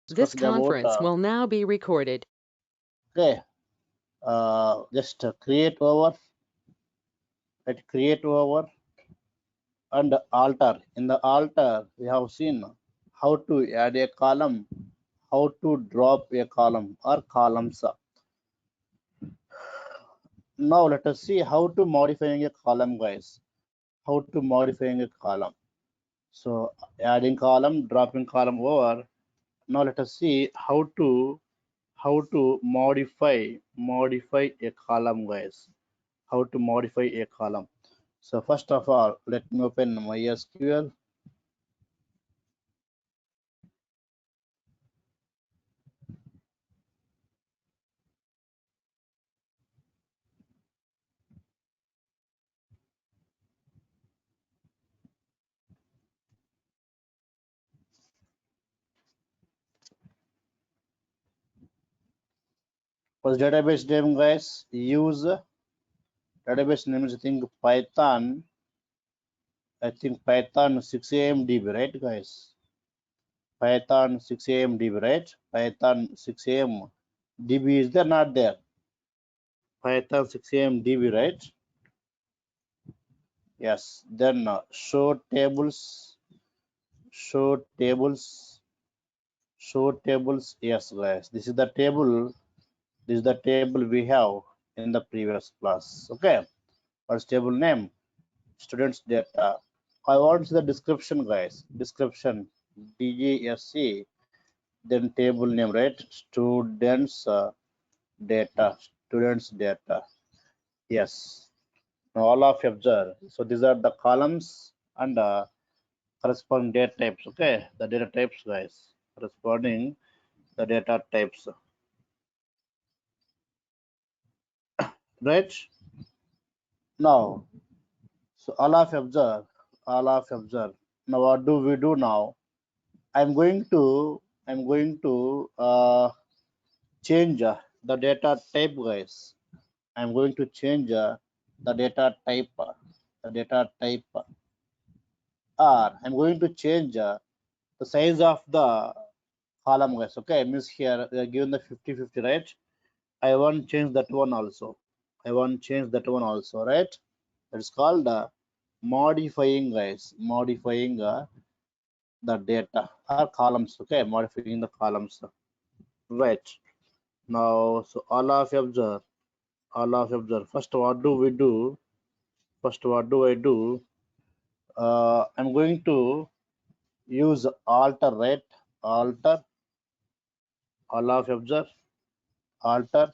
This Discussed about conference will now be recorded. okay, just create over, and alter. In the alter, we have seen how to add a column, how to drop a column or columns. Now let us see how to modifying a column, guys. How to modifying a column. So adding column, dropping column over. Now let us see how to modify a column, guys. How to modify a column. So first of all, let me open MySQL. First database name, guys. Use database name is Python. I think Python 6am right, guys? Python 6am right? Python 6am DB is there, not there? Python 6am right? Yes. Then show tables. Yes, guys. This is the table. This is the table we have in the previous class. Okay. What's table name? Students data. I want the description, guys. Description. DGSC. Then table name, right? Students data. Students data. Yes. Now all of you observe. So these are the columns and corresponding data types. Okay. The data types, guys. Corresponding the data types. Right? Now, so all of you observe. All of you observe. Now what do we do now? I'm going to change the data type, guys. I'm going to change the data type, or I'm going to change the size of the column, guys. Okay, means here we are given the 50-50, right? I want to change that one also. Right? It's called modifying, guys. Modifying the data or columns. Okay, modifying the columns. Right. Now, so all of you observe. First, what do we do? First, what do I do? I'm going to use alter, right? Alter. All of you observe. Alter.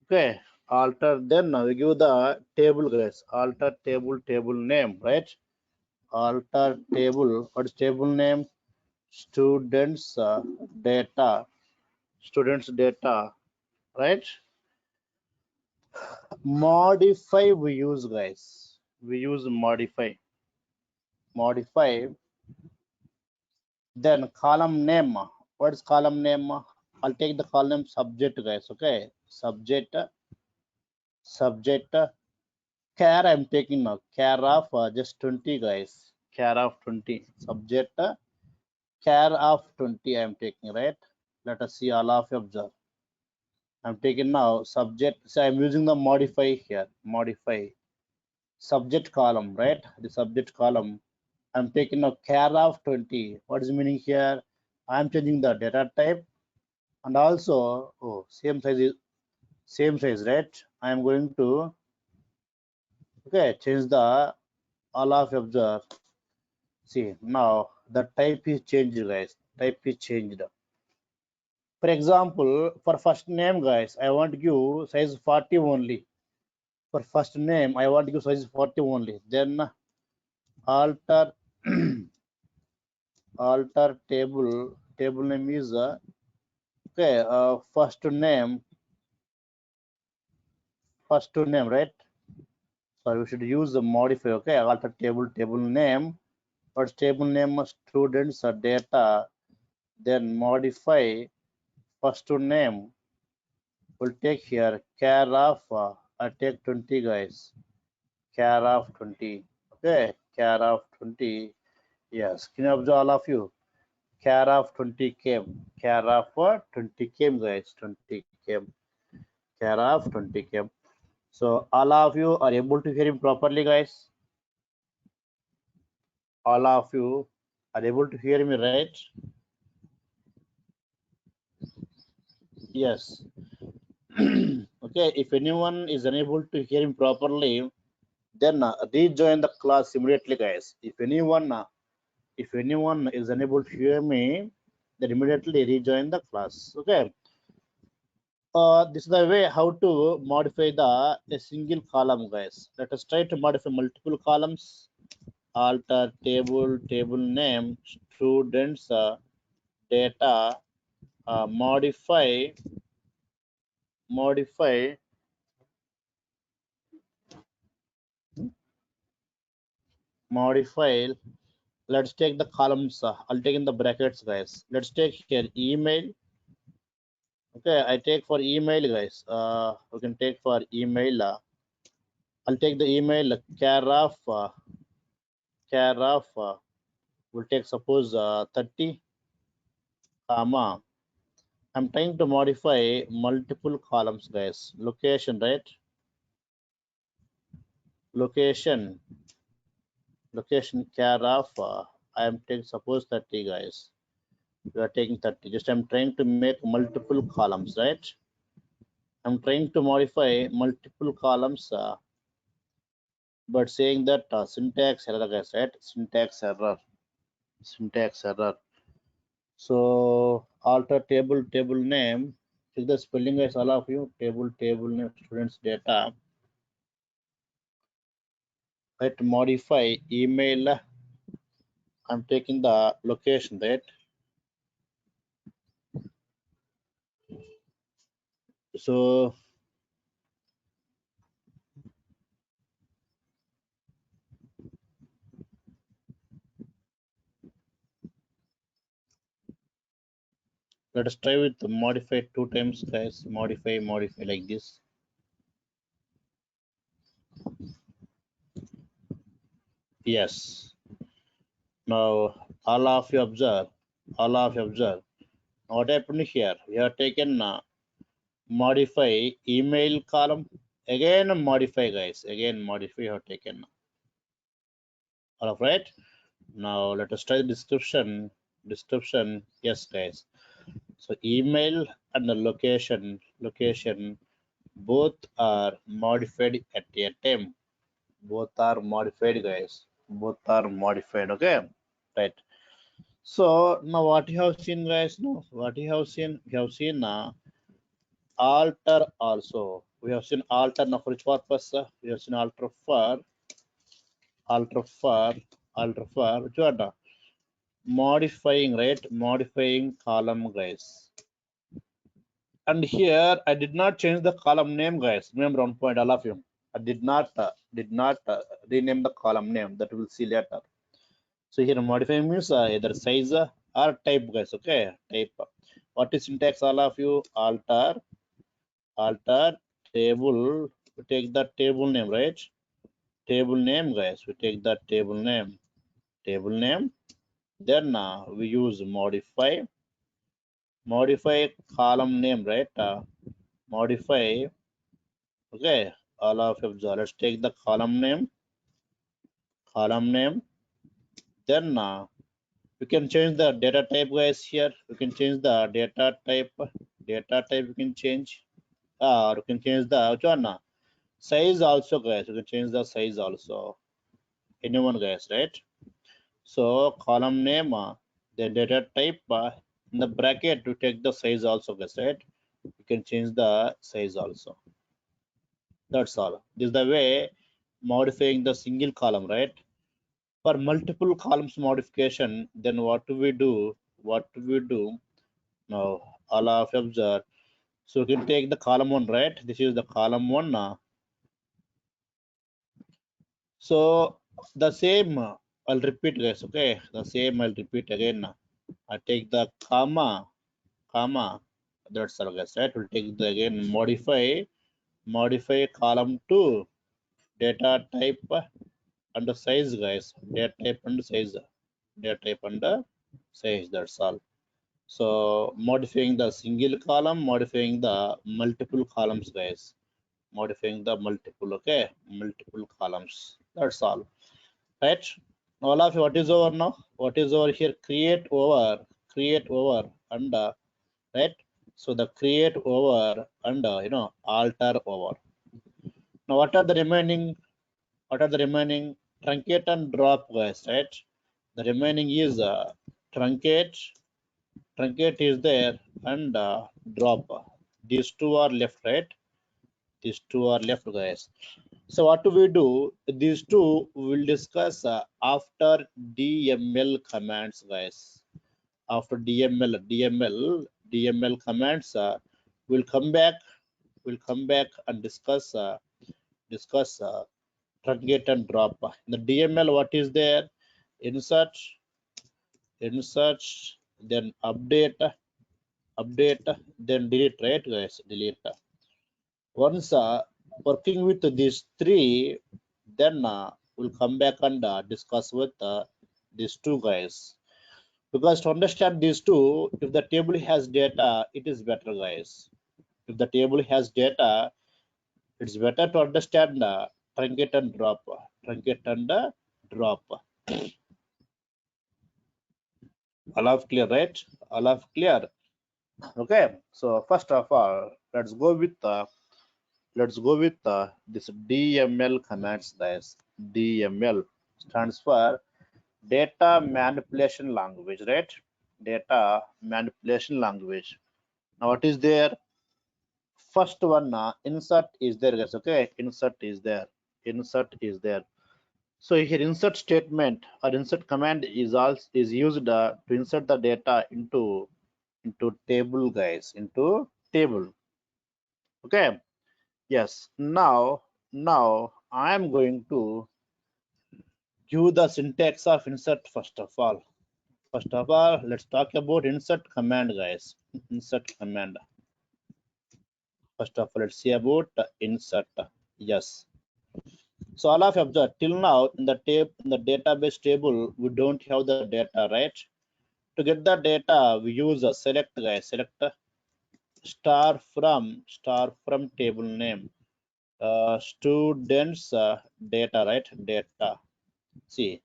Okay. Alter. Then we give the table, guys. Alter table. Table name, right? Alter table. What is table name? Students data. Students data. Right? Modify we use, guys. We use modify. Modify. Then column name. What is column name? I'll take the column subject, guys. Okay. Subject. Care I'm taking now. Care of just 20, guys. Care of 20. Subject. Care of 20 I'm taking, right? Let us see all of you observe. I'm taking now subject. So I'm using the modify here. Modify. Subject column, right? The subject column. I'm taking a care of 20. What is the meaning here? I'm changing the data type and also same size, right? I'm going to change the all of you observe. See now the type is changed, guys. Type is changed. For example, for first name, guys, I want to give size 40 only. For first name, I want to give size 40 only. Then alter alter table name is first name, right? So we should use the modify. Okay, alter table name. What's table name? Students data. Then modify first name. We'll take here care of. I take 20, guys. Care of 20. Okay, care of 20. Yes, can you observe all of you? care of 20 km, care of 20 km guys, 20 km, care of 20 km. So all of you are able to hear him properly guys? All of you are able to hear me, right? Yes. Okay, if anyone is unable to hear him properly, then rejoin the class immediately guys. If anyone is unable to hear me, then immediately rejoin the class. Okay. This is the way how to modify a single column guys. Let us try to modify multiple columns. Alter table name, students, data, modify modify. Let's take the columns. I'll take in the brackets guys. Let's take here email. Okay, I take for email guys. We can take for email. I'll take the email care of we'll take suppose 30 comma. I'm trying to modify multiple columns guys. Location, right? Location care of I am taking suppose 30 guys. We are taking 30. Just I'm trying to make multiple columns, right? I'm trying to modify multiple columns, but saying that syntax error guys, right? Syntax error. So alter table name. Check the spelling guys, all of you. Table name, students data. Right, modify email. I'm taking the location, right? So let us try with modify 2 times guys. Modify like this. Yes. Now all of you observe. What happened here? We have taken modify email column. Again modify guys. Again modify you have taken. All right. Now let us try the description. Yes guys. So email and the location both are modified at a time. Both are modified guys. Both are modified. Okay. Right. So now what you have seen guys? No, what you have seen? You have seen alter also. We have seen alter now for which purpose? We have seen alter for which one? Modifying, right? Modifying column guys. And here I did not change the column name guys. Remember one point, all of you. I did not rename the column name. That we'll see later. So here modifying means either size or type guys. Okay, type. What is syntax, all of you? Alter table. We take the table name, right? Table name guys. We take the table name. Then we use modify column name, right? Modify. Okay, all of you. Let's take the column name. Then we can change the data type guys. Here we can change the data type. We can change. We can change the which one? Size also guys. We can change the size also. Anyone guys, right? So column name, the data type, in the bracket to take the size also guys, right? You can change the size also. That's all. This is the way modifying the single column, right? For multiple columns modification, then what do we do? Now all of you observe. So you can take the column one, right? This is the column one. So the same I'll repeat guys. Okay, the same I'll repeat again. I take the comma. That's all guys, right? We'll take the again modify column 2 data type and size guys. Data type and says that's all. So modifying the single column, modifying the multiple columns, guys. Modifying the multiple, okay, multiple columns. That's all, right? All of you, what is over now? What is over here? Create over, and right. So the create over and alter over. Now what are the remaining? What are the remaining? Truncate and drop, guys, right? The remaining is truncate. Truncate is there, and drop. These two are left, right? These two are left, guys. So what do we do? These two we will discuss after DML commands, guys. After DML commands, we'll come back. We'll come back and discuss truncate and drop. In the DML, what is there? Insert, insert, then update, then delete, right, guys? Delete. Once working with these three, then we'll come back and discuss with these two, guys. Because to understand these two, if the table has data, it is better, guys. If the table has data, it's better to understand truncate and drop. Truncate and drop. All of clear, right? All of clear. Okay. So first of all, let's go with this DML commands, guys. DML stands for data manipulation language, right? Data manipulation language. Now what is there? First one, insert is there, guys. Okay, insert is there. Insert is there. So here insert statement or insert command is also is used to insert the data into table, guys. Into table. Okay. Yes. Now I am going to give the syntax of insert first of all. First of all, let's talk about insert command, guys. Insert command. First of all, let's see about insert. Yes. So all of you observe till now in the database table we don't have the data, right? To get the data we use a select, guys. Select star from table name. Students data, right? Data. See.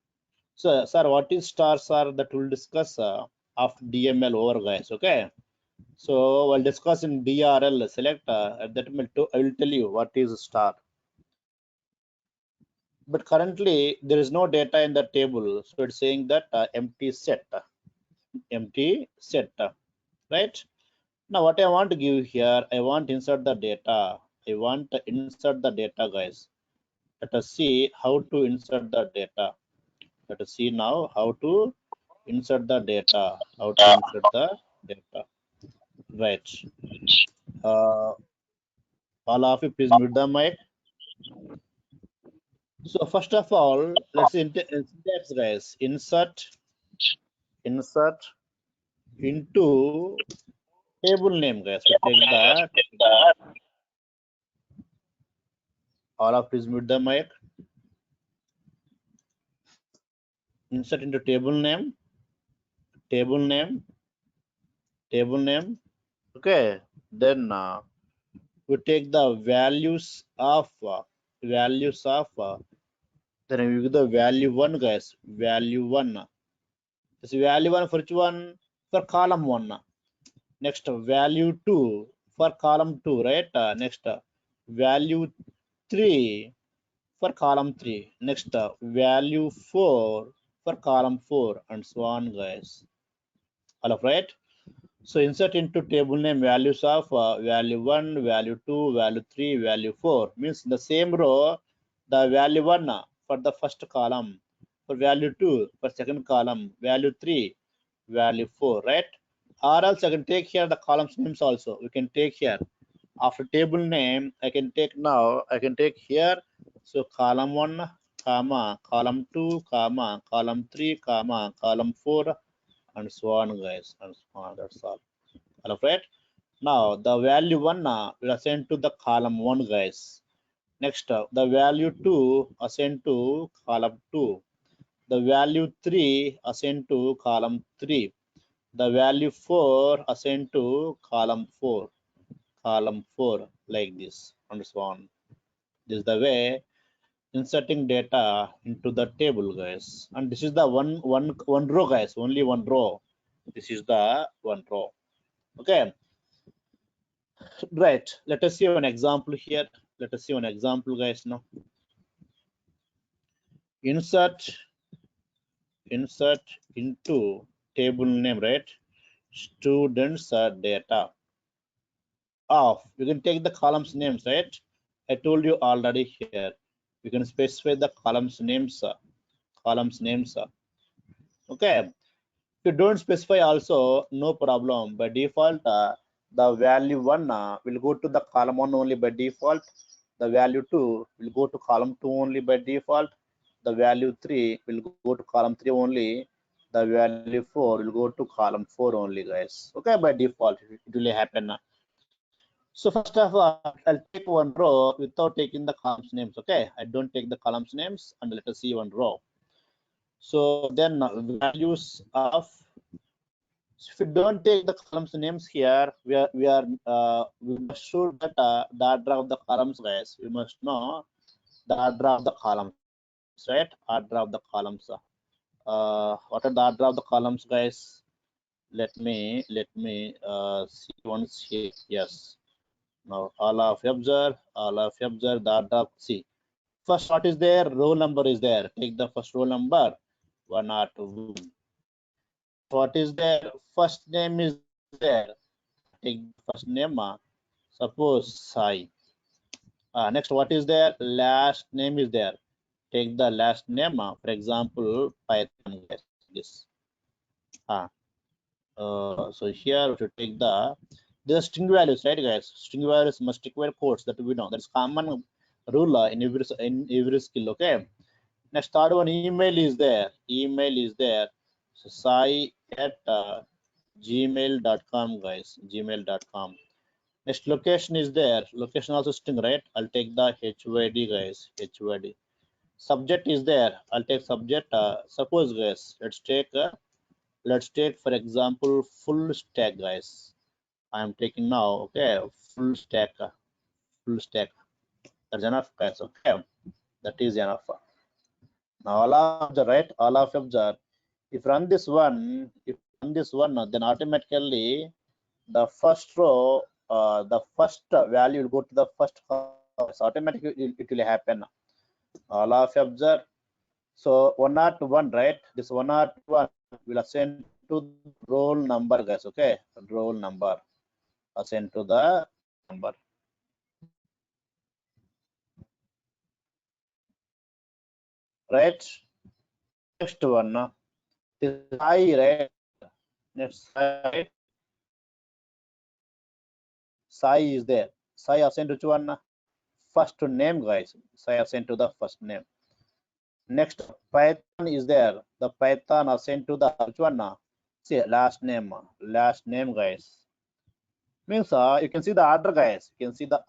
So sir, what is stars are that we'll discuss after DML over, guys. Okay. So we'll discuss in DRL select at that moment I will tell you what is star. But currently there is no data in the table, so it's saying that empty set, right? Now what I want to give here, I want to insert the data. I want to insert the data, guys. Let us see how to insert the data. Let us see now how to insert the data. How to insert the data, right? Uh, all of you, please mute the mic. So first of all, let's syntax, guys. Insert into table name, guys. So take the all of please mute the mic. Insert into table name. Okay. Then we take the values of then we give the value one, guys. Value one. This value one for which one? For column one. Next value two for column two, right? Next value three for column 3. Next, value 4 for column 4, and so on, guys. All of right. So insert into table name values of value 1, value 2, value 3, value 4. Means in the same row, the value 1 for the first column, for value 2 for second column, value 3, value 4, right? Or else I can take here the columns names also. We can take here after table name. I can take here. So column 1, comma, column 2, comma, column 3, comma, column 4, and so on, guys, and so on. That's all. All right. Now the value 1 will assign to the column 1, guys. Next, the value 2 assigned to column 2. The value 3 assigned to column 3. the value 4 assigned to column 4 like this and so on. This is the way inserting data into the table, guys. And this is the one row, guys, only one row. This is the one row. Okay, right. Let us see an example here. Let us see an example, guys. Now insert into table name, right? Students data of. You can take the columns names, right? I told you already here. You can specify the columns names. Okay. If you don't specify also, no problem. By default, the value 1 will go to the column 1 only by default. The value 2 will go to column 2 only by default. The value 3 will go to column 3 only. The value 4 will go to column 4 only, guys. Okay, by default, it will happen. So first of all, I'll take one row without taking the columns names. Okay, I don't take the columns names, and let us see one row. So then values of, if you don't take the columns names here, we must show that the order of the columns, guys. We must know the order of the columns, right? Order of the columns. What are the order of the columns, guys? Let me see once here. Yes. Now all of you observe the order of, see. First, what is there? Roll number is there. Take the first roll number, 102. What is there? First name is there. Take the first name. Suppose Sai. Next, what is there? Last name is there. Take the last name. For example, Python. Yes. So here we should take the string values, right, guys? String values must require quotes, that we know. That's common rule in every skill. Okay. Next, third one, email is there. So sai at gmail.com, guys. Gmail.com. Next, location is there. Location also string, right? I'll take the HYD, guys. HYD. Subject is there. I'll take subject. Suppose, guys, let's take for example full stack, guys. I am taking now. Okay, full stack. That's enough, guys. Okay, that is enough. Now all of the right, all of observe. If run this one, then automatically the first row, the first value will go to the first column. So automatically it will happen. All of observe. So 101, right? This 101 will assign to roll number, guys. Okay, roll number assign to the number. Right? Next one. This I, right? Next side. Sai is there. Sai assigned to which one? First name, guys. Sai assigned to the first name. Next, Python is there. The Python assigned to the which one? See, last name. Last name, guys. Means you can see the order, guys. You can see the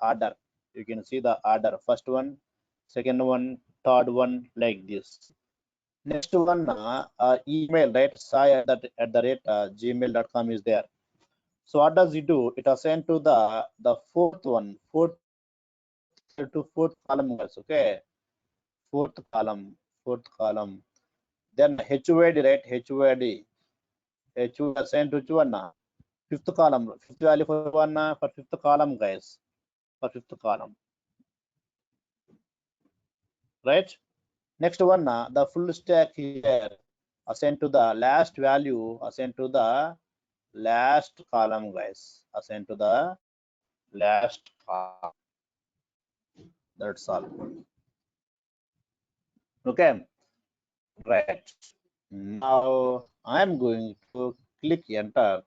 order. First one, second one, third one, like this. Next one, email, right? Sai at the rate gmail.com is there. So what does it do? It assign to the fourth one, fourth column, guys. Okay, fourth column. Then HUID, right? HUID assigned to which one? Fifth column. Fifth value for one, for fifth column, guys. For fifth column, right? Next one, the full stack here assigned to the last value, assigned to the last column, guys. Assigned to the last column. That's all. Okay, right. Now I'm going to click enter.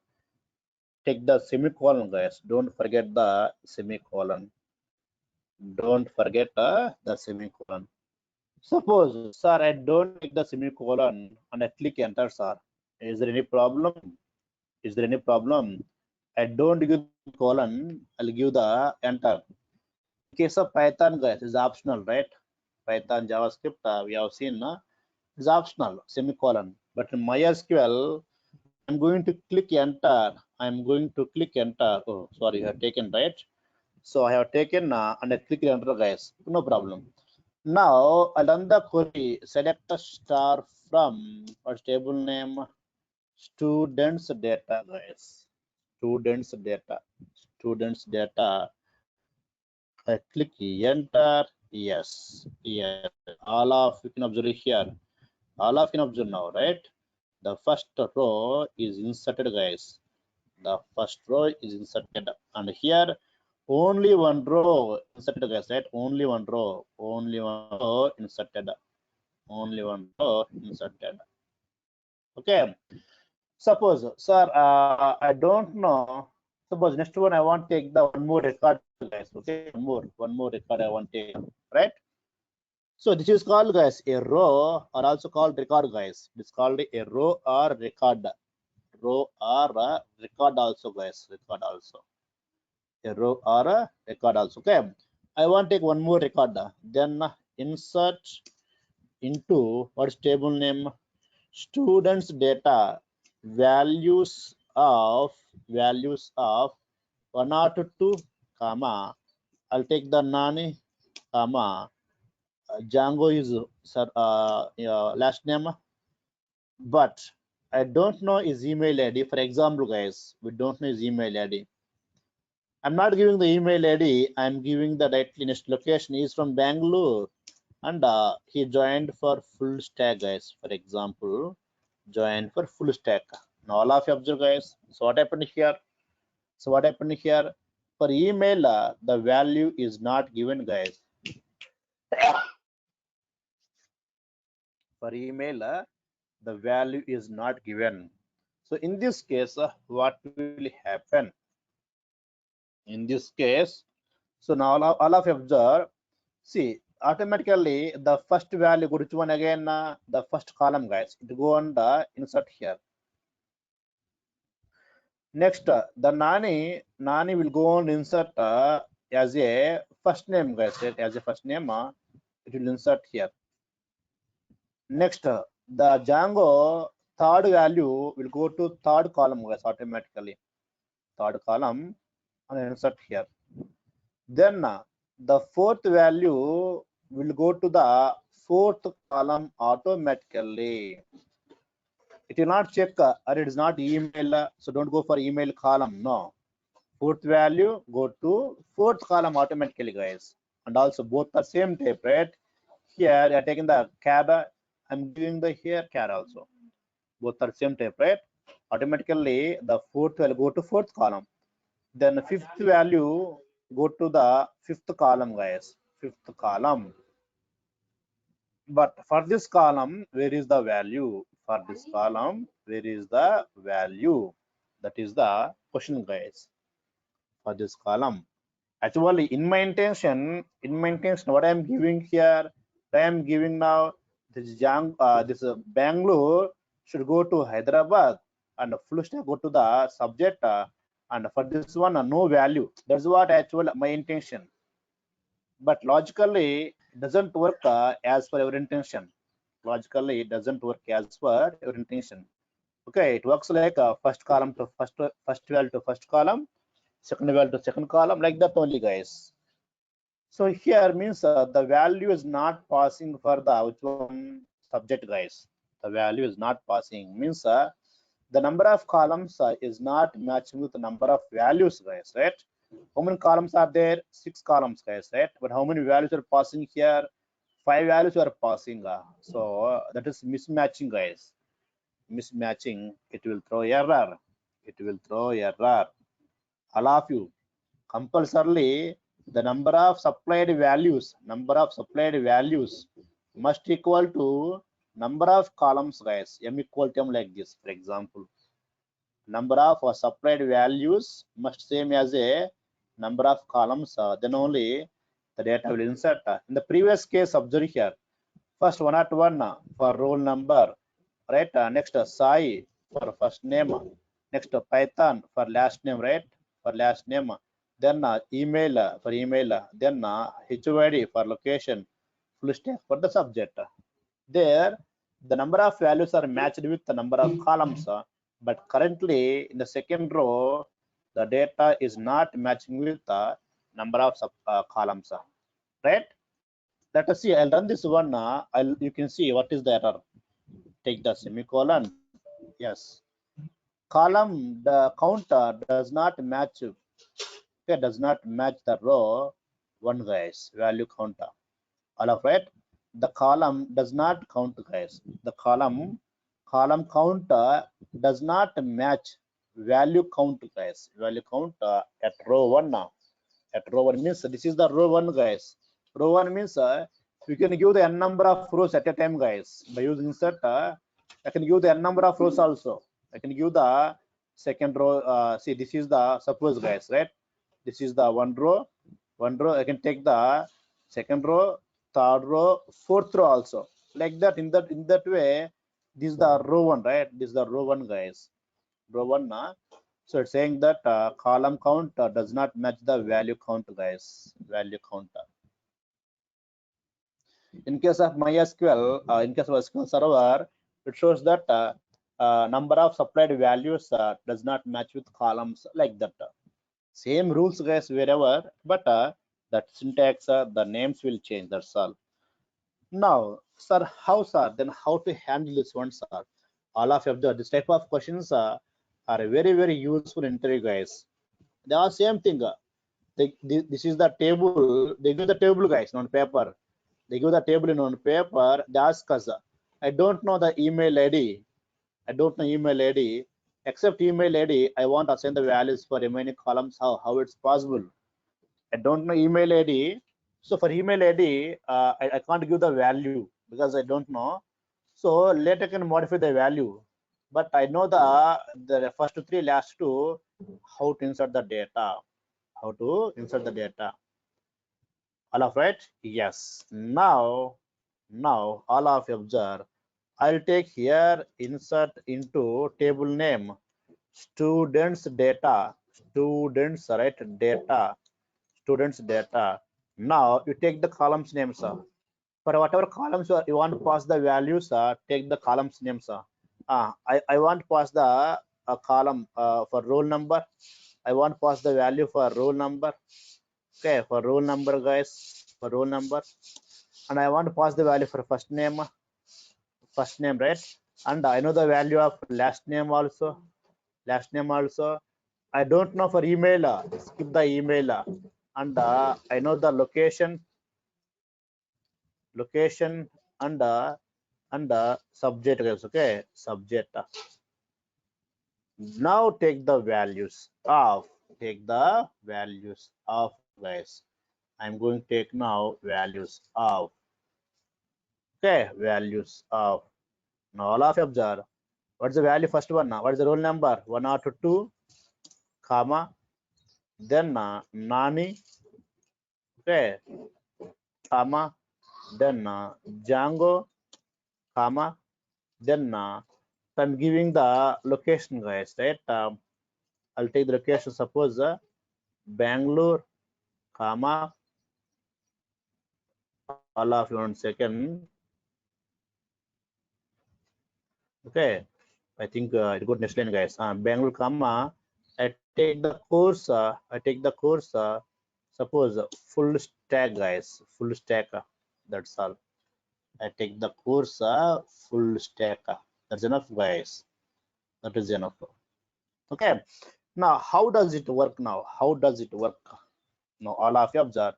Take the semicolon, guys. Don't forget the semicolon. The semicolon. Suppose, sir, I don't take the semicolon and I click enter, sir. Is there any problem? I don't give the colon, I'll give the enter. In case of Python, guys, is optional, right? Python, JavaScript, we have seen is optional, semicolon. But in MySQL, I'm going to click enter. I'm going to click enter. Oh, sorry, I have taken, right? So I have taken and I click enter, guys. No problem. Now I'll run the query. Select a star from a table name students data, guys. Students data. Students data. I click enter. Yes, yes. All of you can observe here. All of you can observe now, right? The first row is inserted, guys. The first row is inserted, and here only one row inserted, guys, right? Only one row. Only one row inserted. Only one row inserted. Okay. Suppose, sir, I don't know. Suppose next one I want to take the one more record, guys. Okay, one more record I want to take, right? So this is called, guys, a row, or also called record, guys. It's called a row or record. Row or a record also, guys. Record also. A row or a record also. Okay. I want to take one more record. Then insert into what's table name? Students data. Values of 102, comma. I'll take the nani, comma. Django is last name, but I don't know his email ID. For example, guys, we don't know his email ID. I'm not giving the email ID. I'm giving the directly next location. He's from Bangalore, and he joined for full stack, guys. For example, joined for full stack. Now all of you observe, guys. So what happened here? So what happened here? For email, the value is not given, guys. For email, the value is not given. So in this case, what will happen? In this case, so now all of you observe. See, automatically the first value go to which one again? The first column, guys. It go on the insert here. Next, the nani will go on insert as a first name, guys. Right? As a first name, it will insert here. Next, the Django third value will go to third column, guys, automatically. Third column and insert here. Then the fourth value will go to the fourth column automatically. It will not check or it is not email, so don't go for email column. No, fourth value go to fourth column automatically, guys. And also both are same type, right? Here I are taking the cab, I'm giving the here car also. Both are same type, right? Automatically the fourth will go to fourth column. Then fifth value go to the fifth column, guys. Fifth column. But for this column, where is the value? For this column, where is the value? That is the question, guys. For this column. Actually, in my intention, what I am giving here, I am giving now this Bangalore should go to Hyderabad, and full stack go to the subject, and for this one no value. That's what actual my intention. But logically, it doesn't work as per your intention. Logically, it doesn't work as per your intention. Okay, it works like first column to first value to first column, second value to second column, like that only, guys. So here means the value is not passing for the which one subject, guys. The value is not passing means the number of columns is not matching with the number of values, guys, right? How many columns are there? 6 columns, guys, right? But how many values are passing here? 5 values are passing. So that is mismatching, guys. Mismatching. It will throw error. It will throw error. All of you, compulsorily the number of supplied values must equal to number of columns, guys. M equal to M, like this. For example, number of supplied values must same as a number of columns, then only the data will insert. In the previous case, observe here, first 101 for roll number, right? Next Sai for first name, next Python for last name, right? For last name, then email for email, then HOID for location, full stack for the subject. There the number of values are matched with the number of columns. but currently in the second row, the data is not matching with the number of columns, right? Let us see. I'll run this one. You can see what is the error. Take the semicolon. Yes. Column the counter does not match. Okay, does not match the row one, guys. Value counter. All of right. The column does not count, guys. The column counter does not match value count, guys. Value count at row one now. At row one means this is the row one, guys. Row one means we can give the n number of rows at a time, guys. By using insert, I can give the n number of rows also. I can give the second row. See, this is the suppose, guys, right? This is the one row. One row. I can take the second row, third row, fourth row also. Like that. In that way, this is the row one, right? This is the row one, guys. Row one. So it's saying that column count does not match the value count, guys. Value count. In case of MySQL, in case of SQL Server, it shows that number of supplied values does not match with columns like that. Same rules, guys, wherever, but that syntax, the names will change. That's all. Now, sir, how, sir? Then how to handle this one, sir? All of you, this type of questions are very, very useful in interview, guys. They are same thing. This is the table. They give the table, guys, on paper. They give the table in on paper. They ask us, I don't know the email ID. I don't know email ID. Except email ID, I want to assign the values for remaining columns. How it's possible? I don't know email ID. So for email ID, I can't give the value because I don't know. So later I can modify the value. But I know the first three, last two, how to insert the data. How to insert the data. All of right? Yes. Now all of you observe. I'll take here insert into table name students data. Students, right? Data. Students data. Now you take the columns names. For whatever columns you want to pass the values, take the columns names. I want to pass the column for roll number. I want to pass the value for roll number. Okay, for roll number, guys, for roll number, and I want to pass the value for first name, right? And I know the value of last name also, I don't know for email, skip the email, and I know the location and subject, guys. Okay, subject. Now take the values of, guys. I'm going to take now values of. Okay, values of. Now all of you observe. What's the value first one now? What is the roll number? 1 or 2, comma. Then Nani. Okay, comma. Then Django, comma. Then I'm giving the location, guys, right? I'll take the location. Suppose Bangalore, comma. All of you 1 second. Okay, I think it got next line, guys. Bangalore, comma. I take the course. Suppose full stack, guys. Full stack. That's all. I take the course full stack. That's enough, guys. That is enough. Okay. Now, how does it work now? How does it work? Now, all of you observe.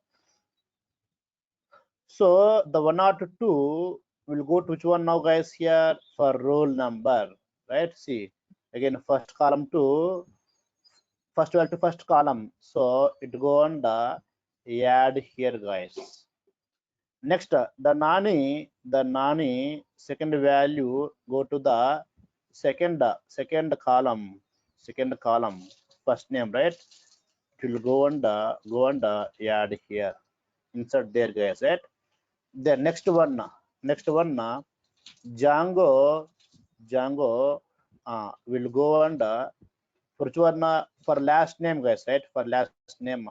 So the 1 or 2 will go to which one now, guys? Here for roll number, right? See again, first column to first value to first column. So it go on the add here, guys. Next, the nani second value go to the second column, first name, right? It will go on the add here, insert there, guys, right? The next one, Django will go on the for which one, for last name, guys, right? For last name,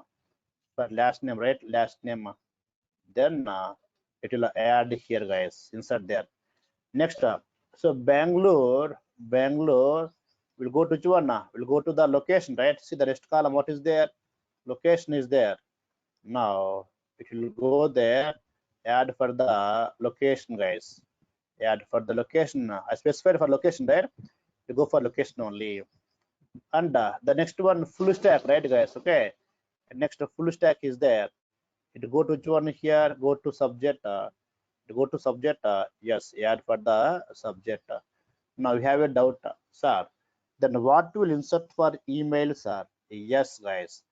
right? Last name. Then it will add here, guys, insert there. Next, so Bangalore We'll go to which one? We'll go to the location, right? See the rest column, what is there? Location is there. Now it will go there, add for the location, guys. Add for the location. I specified for location, right? You go for location only. And the next one, full stack, right, guys? Okay. Next full stack is there. It go to which one here? Go to subject. Go to subject. Yes, add for the subject. Now we have a doubt, sir. Then what will insert for email, sir? Yes, guys.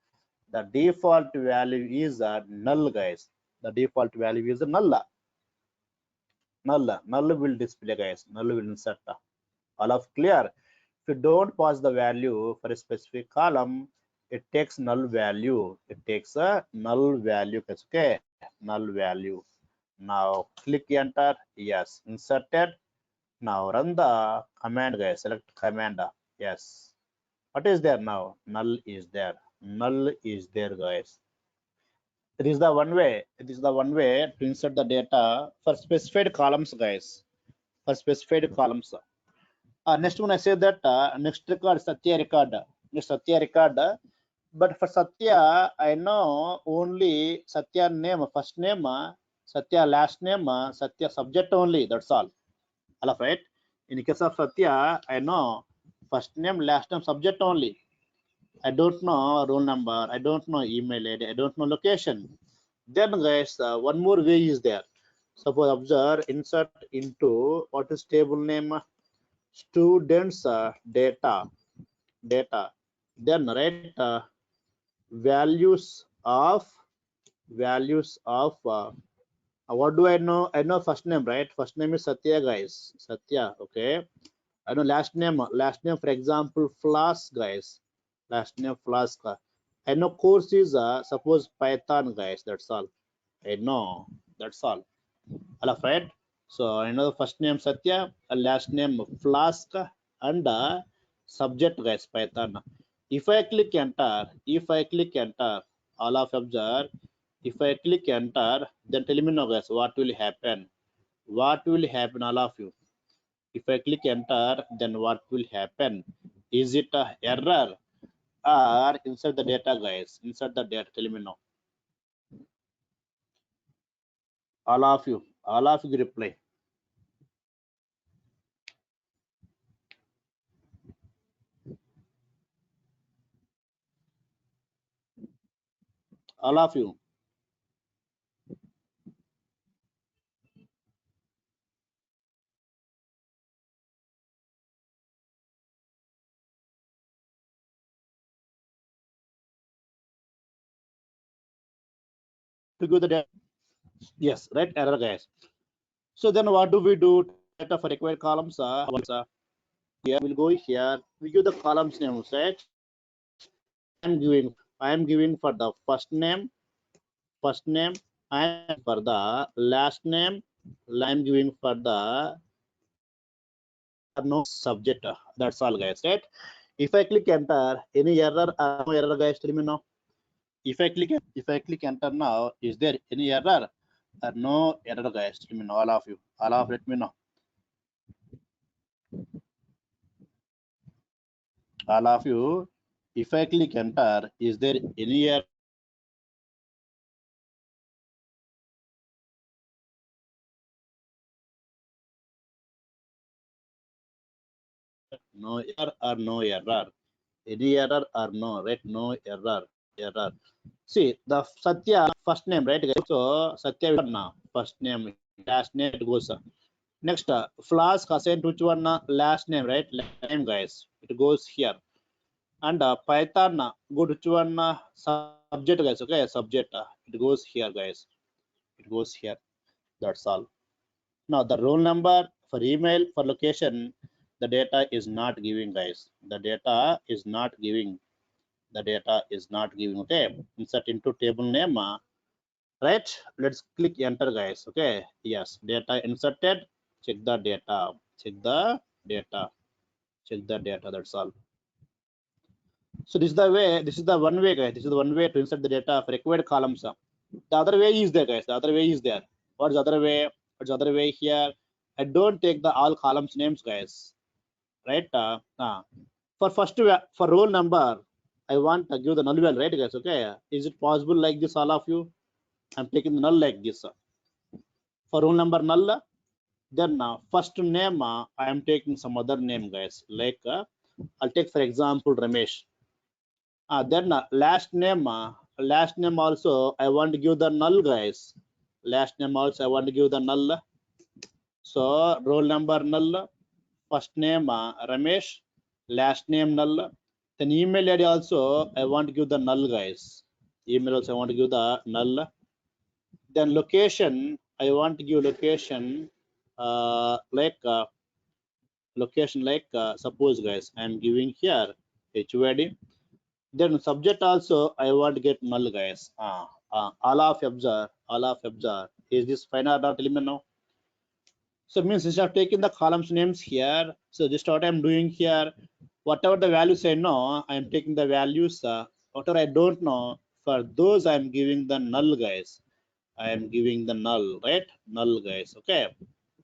The default value is null, guys. The default value is null. Null will display, guys. Null will insert. All of clear. If you don't pass the value for a specific column, it takes null value. It takes a null value. Okay, null value. Now click enter. Yes, inserted. Now run the command, guys. Select command. Yes. What is there now? Null is there. Null is there, guys. It is the one way. It is the one way to insert the data for specified columns, guys. For specified columns. Next one I say that next record Satya record. Next Satya record. But for Satya, I know only Satya name, first name, Satya last name, Satya subject only. That's all. All of it. In case of Satya, I know first name, last name, subject only. I don't know roll number. I don't know email ID. I don't know location. Then, guys, one more way is there. Suppose observe insert into what is table name? Students data. Then write values of what do I know? I know first name, right? First name is Satya, guys. Satya. Okay. I know last name. Last name, for example, Flask, guys. Last name Flask. I know course is suppose Python, guys. That's all. I know. That's all. All of it. So I know the first name Satya, last name Flask, and subject, guys, Python. If I click enter, all of observe. If I click enter, then tell me now, guys, what will happen? What will happen, all of you? If I click enter, then what will happen? Is it a error or insert the data, guys? Insert the data. Tell me now. All of you reply. All of you. To give the data. Yes, right, error, guys. So then what do we do? Data for required columns. Here we'll go here. We give the columns name, right? I am giving for the first name. And for the last name. I'm giving for the no subject. That's all, guys, right? If I click enter, any error or no error, guys, tell me now. If I click enter now, is there any error or no error, guys? Tell me now, all of you. Let me know. All of you. If I click enter, is there any error? No error or no error? Any error or no? Right? No error. See the Satya first name, right, guys? So Satya now first name, last name it goes. Next, Flask assigned to which one? Last name, right? Last name, guys. It goes here. And Python go to which one? Subject, guys. Okay, subject. It goes here, guys. It goes here. That's all. Now the roll number for email, for location, the data is not giving, guys. The data is not giving. Okay. Insert into table name. Right. Let's click enter, guys. Okay. Yes. Data inserted. Check the data. That's all. So this is the way. This is the one way, guys. This is the one way to insert the data for required columns. The other way is there, guys. What's the other way? Here? I don't take the all columns names, guys. Right? For first for roll number, I want to give the null value, right guys? Okay, is it possible like this, all of you? I'm taking the null like this. For roll number null, then first name I am taking some other name, guys, like I'll take for example Ramesh. Then last name also I want to give the null, guys. Last name also I want to give the null. So roll number null, first name Ramesh, last name null. Then email ID also I want to give the null, guys. Email also I want to give the null. Then location I want to give location like suppose, guys, I am giving here HUID. Then subject also I want to get null, guys. All of observe is this fine or not? Tell me now. So means instead of taking the columns names here, so just what I'm doing here, whatever the values I know, I'm taking the values. Whatever I don't know, for those I'm giving the null, guys. I am giving the null, right? Null, guys. Okay.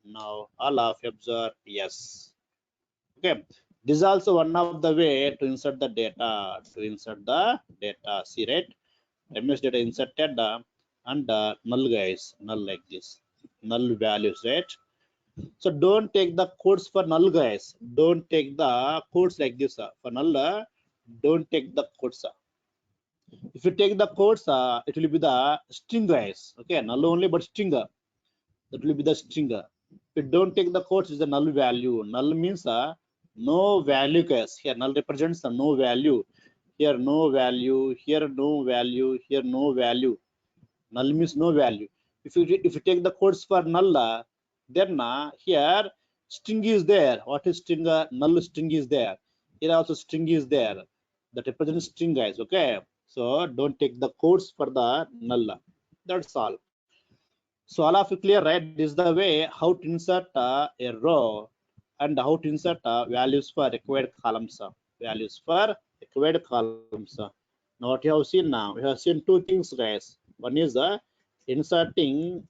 Now all of observe yes. Okay. This is also one of the way to insert the data. See, right? MS data inserted and null, guys. Null like this. Null values, right? So don't take the codes for null, guys. Don't take the codes like this. For null, don't take the codes. If you take the codes, it will be the string, guys. Okay, null only, but string. That will be the string. If you don't take the codes, is the null value. Null means no value, guys. Here null represents the no value. Here no value. Here no value. Here no value. Null means no value. If you take the codes for null, then here string is there. What is string? Null string is there. Here also string is there. That represents string, guys. Okay, so don't take the codes for the null. That's all. So all of you clear, right? This is the way how to insert a row and how to insert values for required columns. Values for required columns. Now what you have seen now? We have seen two things, guys. One is inserting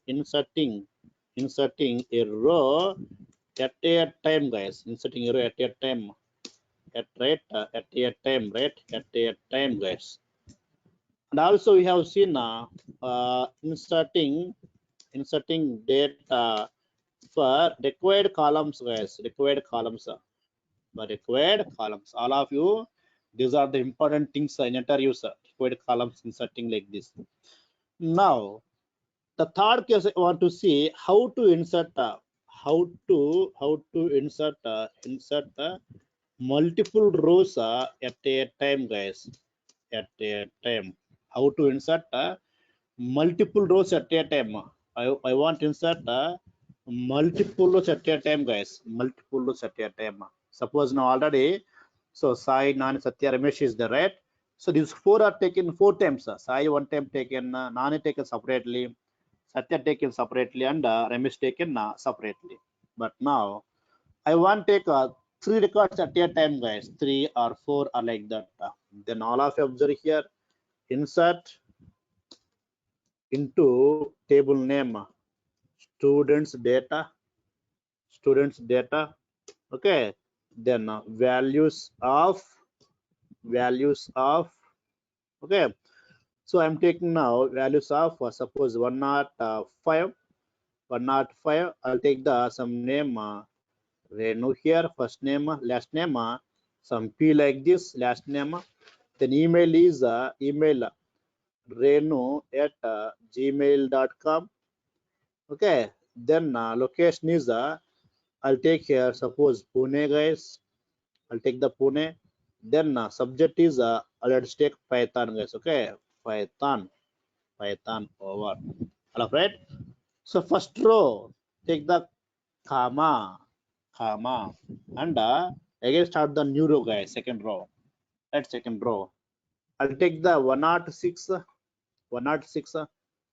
a row at a time, guys. Inserting a row at a time. At a time, right? At a time, guys. And also we have seen inserting data for required columns, guys. Required columns. For required columns. All of you, these are the important things in interviews. Required columns inserting like this. Now, the third case I want to see how to insert insert multiple rows at a time, guys. At a time. How to insert multiple rows at a time. I want to insert multiple rows at a time, guys. Multiple rows at a time. Suppose now already, so Sai, Nani, Satya, Ramesh is there, right? So these four are taken four times. Sai one time taken, Nani taken separately, Satya taken separately, and Ramesh taken separately. But now I want to take three records at a time, guys. Three or four are like that. Then all of you observe here, insert into table name students data. Okay, then values of okay, so I'm taking now values of suppose 105. I'll take the some name Renu here, first name, last name, some P like this, last name. Then email is email Renu at gmail.com. Okay, then location is I'll take here suppose Pune, guys. I'll take the Pune. Then subject is let's take Python, guys. Okay, Python over. All right. So first row take the comma, and again start the new row, guys. Second row. At second row, I'll take the 106.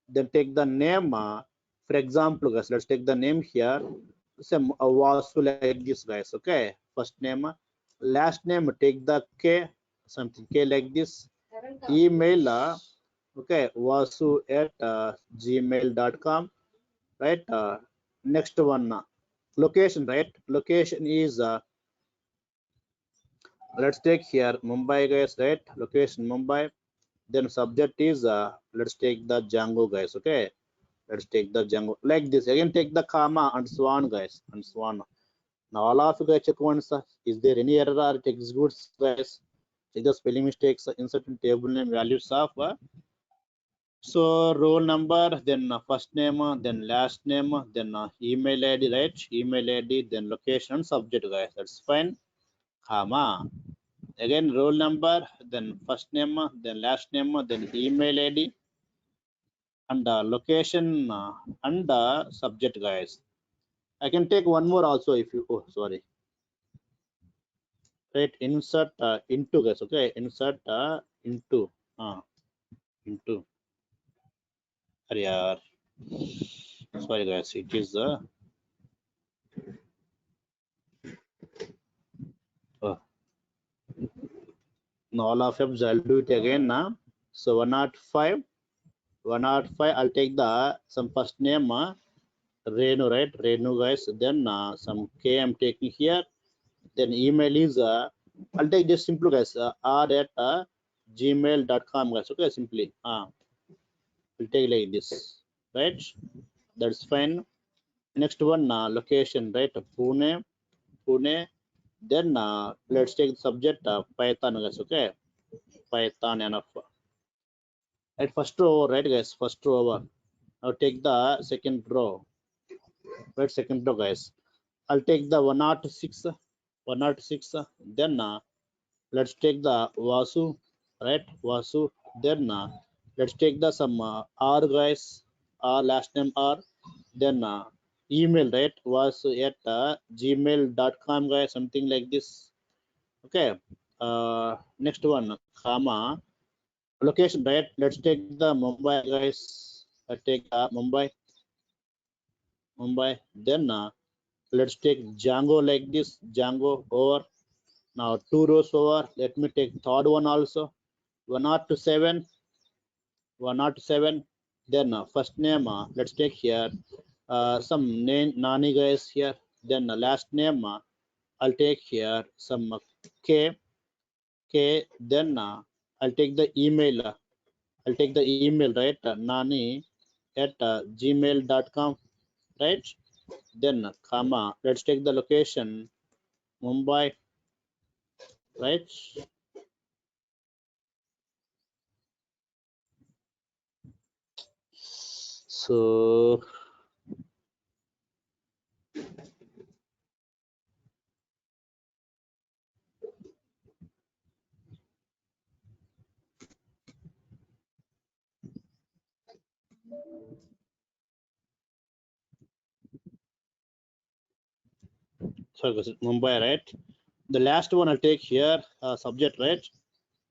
Then take the name. For example, guys, let's take the name here. Some Vasu like this, guys. Okay, first name, last name. Take the K, something K like this. Email, okay, Vasu at gmail.com. Right. Next one, location. Right. Location is Let's take here Mumbai, guys, right? Location Mumbai. Then subject is let's take the Django, guys. Okay, let's take the Django like this. Again, take the comma and so on, guys, and so on. Now all of you guys check once. Is there any error or text goods, guys? Check the spelling mistakes. Insert in table name values of so roll number, then first name, then last name, then email ID, right? Email ID, then location, subject, guys. That's fine. Comma. Again, roll number, then first name, then last name, then email ID, and location and subject, guys. I can take one more also if you. Oh, sorry. Right. Insert into, guys. Okay. Insert into. Into. Yeah. Sorry, guys. It is oh, now all of them. I'll do it again now. So 105. 105. I'll take the some first name. Renu, right? Renu, guys. Then some K I'm taking here. Then email is I'll take this simple, guys, r at gmail.com, guys. Okay, simply we'll take like this, right? That's fine. Next one, location, right? Pune. Then let's take the subject Python, guys. Okay, Python enough. At first row, right, guys? First row over. Now take the second row, right? Second row, guys. I'll take the 106, 106. Then let's take the Vasu, right? Vasu. Then let's take the some R, guys. R, last name R. Then email, right? Vasu at gmail.com, guys. Something like this. Okay. Next one, comma. Location, right? Let's take the Mumbai, guys. I take Mumbai. Then let's take Django like this. Django over. Now two rows over. Let me take third one also. 107. 107. Then first name, let's take here some name Nani, guys, here. Then last name, I'll take here some K. Then I'll take the email. I'll take the email, right? Nani at gmail.com, right? Then comma. Let's take the location Mumbai, right? So Mumbai, right? The last one I'll take here subject, right?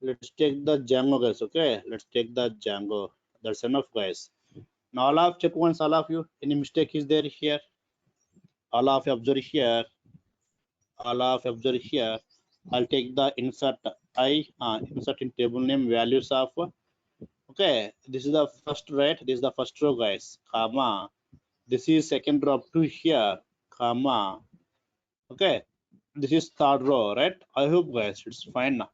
Let's take the Django, guys. Okay, let's take the Django. That's enough, guys. Now all of check once, all of you. Any mistake is there here? All of you observe here. All of you observe here. I'll take the insert insert in table name values of. Okay, this is the first, right? This is the first row, guys. Comma. This is second row up to here. Comma. Okay, this is third row, right? I hope, guys, it's fine now.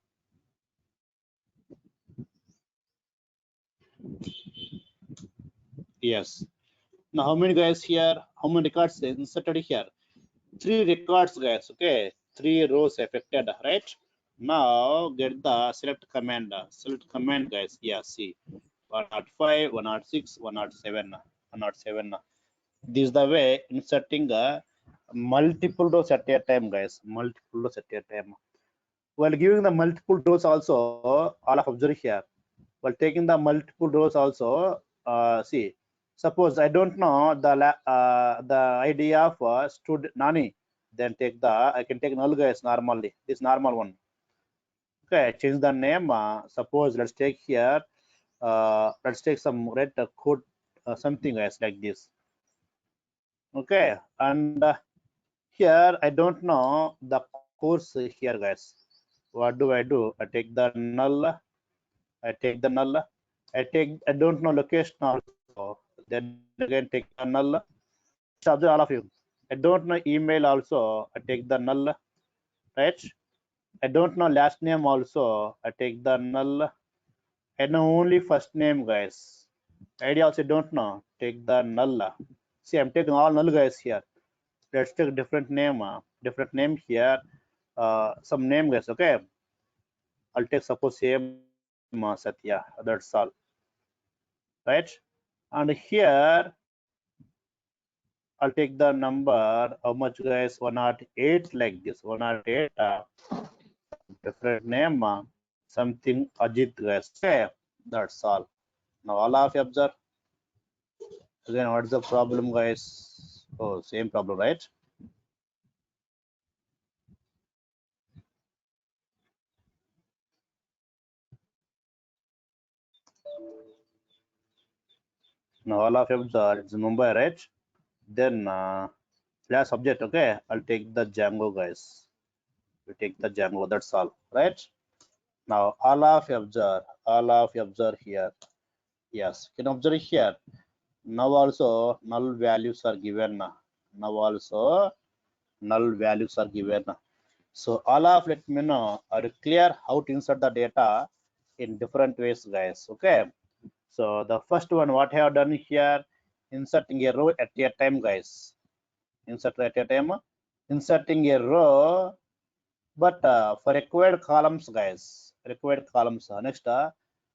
Yes. Now how many guys here? How many records inserted here? 3 records, guys. Okay, 3 rows affected, right? Now get the select command. Select command, guys. Yeah, see 105, 106, 107, 107. This is the way inserting multiple rows at a time, guys. Multiple rows at a time. While giving the multiple rows also, all of observe here. While taking the multiple rows also, see, suppose I don't know the idea of student Nani, then take the I can take null, guys, normally. This normal one. Okay, change the name. Suppose let's take here. Let's take some red code, something, guys, like this. Okay, and here I don't know the course here, guys. What do? I take the null. I take the null. I don't know location also. Then again take the null. Observe all of you. I don't know email also. I take the null, right? I don't know last name also. I take the null. I know only first name, guys. ID also don't know. Take the null. See, I'm taking all null guys here. Let's take different name. Different name here. Some name, guys. Okay. I'll take suppose same Satya. That's all. Right. And here I'll take the number. How much, guys? 108 like this. 108. Different name. Something Ajit, guys. Okay. That's all. Now all of you observe. Again, what's the problem, guys? Oh, same problem, right? Now all of you observe. It's Mumbai, right? Then class subject. Okay, I'll take the Django, guys. We take the Django. That's all, right? Now all of you observe. All of you observe here. Yes, you can observe here. Now also null values are given. Now also null values are given. So all of let me know, are you clear how to insert the data in different ways, guys? Okay. So the first one, what I have done here, inserting a row at a time, guys. Insert at a time, inserting a row, but for required columns, guys. Required columns. Next,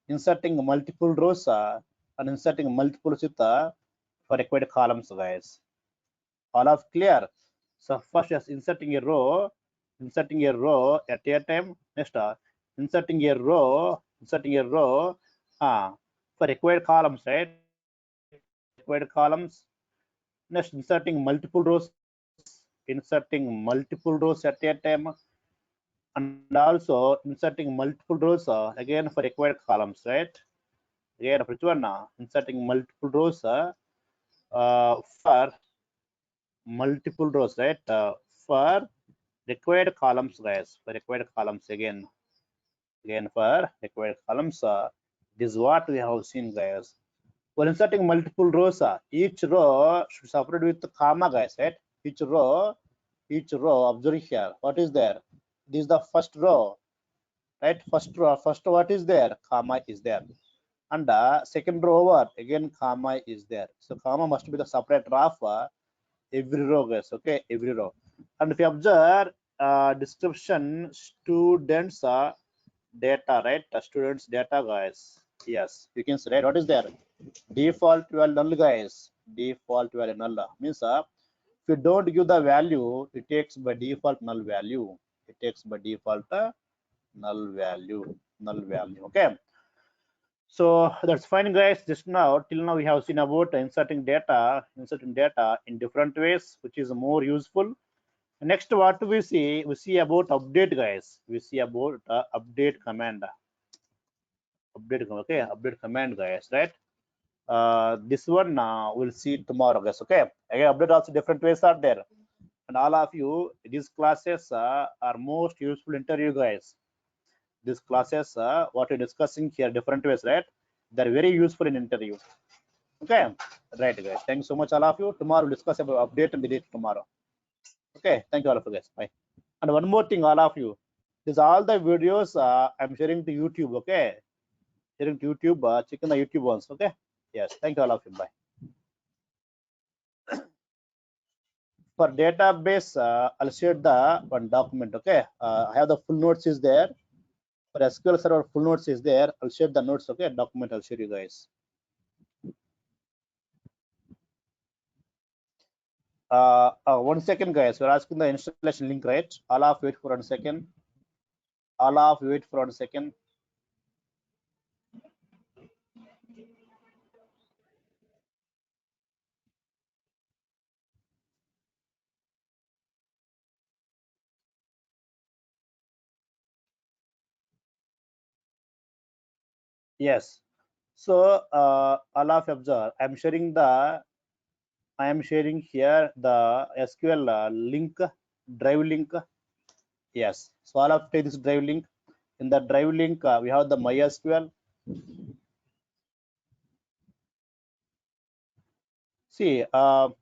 inserting multiple rows and inserting multiple with for required columns, guys. All of clear. So first is inserting a row at a time. Next, inserting a row for required columns, right? Required columns. Next, inserting multiple rows at a time, and also inserting multiple rows again for required columns, right? Again, which one? Inserting multiple rows for multiple rows, right? For required columns, guys. For required columns again for required columns. This is what we have seen, guys. For inserting multiple rows, each row should separate with the comma, guys, right? Each row, observe here. What is there? This is the first row, right? First row, first what is there? Comma is there. And second row over, again comma is there. So comma must be the separate row of every row, guys. Okay, every row. And if you observe description, students data, right? Students data, guys. Yes, you can say, right? What is there? Default value null, guys. Default value null means if you don't give the value, it takes by default null value. It takes by default null value. Okay. So that's fine, guys. Just now, till now, we have seen about inserting data in different ways, which is more useful. Next, what we see? We see about update, guys. We see about update command. Update command, guys, right? This one we'll see tomorrow, guys. Okay. Again, update also different ways are there, and all of you, these classes are most useful interview, guys. These classes, what we're discussing here, different ways, right? They're very useful in interview. Okay, right, guys. Thanks so much, all of you. Tomorrow we'll discuss about update and delete tomorrow. Okay, thank you all of you, guys. Bye. And one more thing, all of you, these all the videos I'm sharing to YouTube. Okay, sharing to YouTube. Check in the YouTube ones. Okay. Yes, thank you all of you. Bye. For database, I'll share the one document. Okay, I have the full notes is there. For SQL Server, full notes is there. I'll share the notes. Okay, document I'll share you guys. 1 second, guys. We're asking the installation link, right? All of wait for 1 second. All of wait for 1 second. Yes. So all of observe. I am sharing here the SQL link, drive link. Yes. So all of take this drive link. In the drive link, we have the MySQL. See, and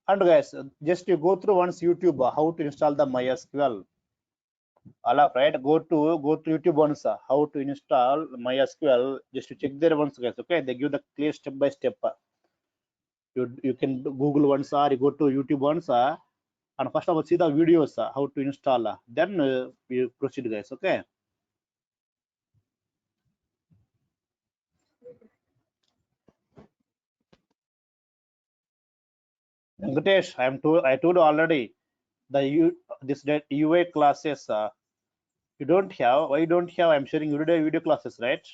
guys, just you go through once YouTube how to install the MySQL. All of right. Go to YouTube once. How to install MySQL? Just to check there once, guys. Okay, they give the clear step by step. You can Google once or you go to YouTube once. And first of all, see the videos how to install. Then you proceed, guys. Okay. Venkatesh, I told you already this UI classes you don't have. Why you don't have? I'm sharing everyday video classes, right?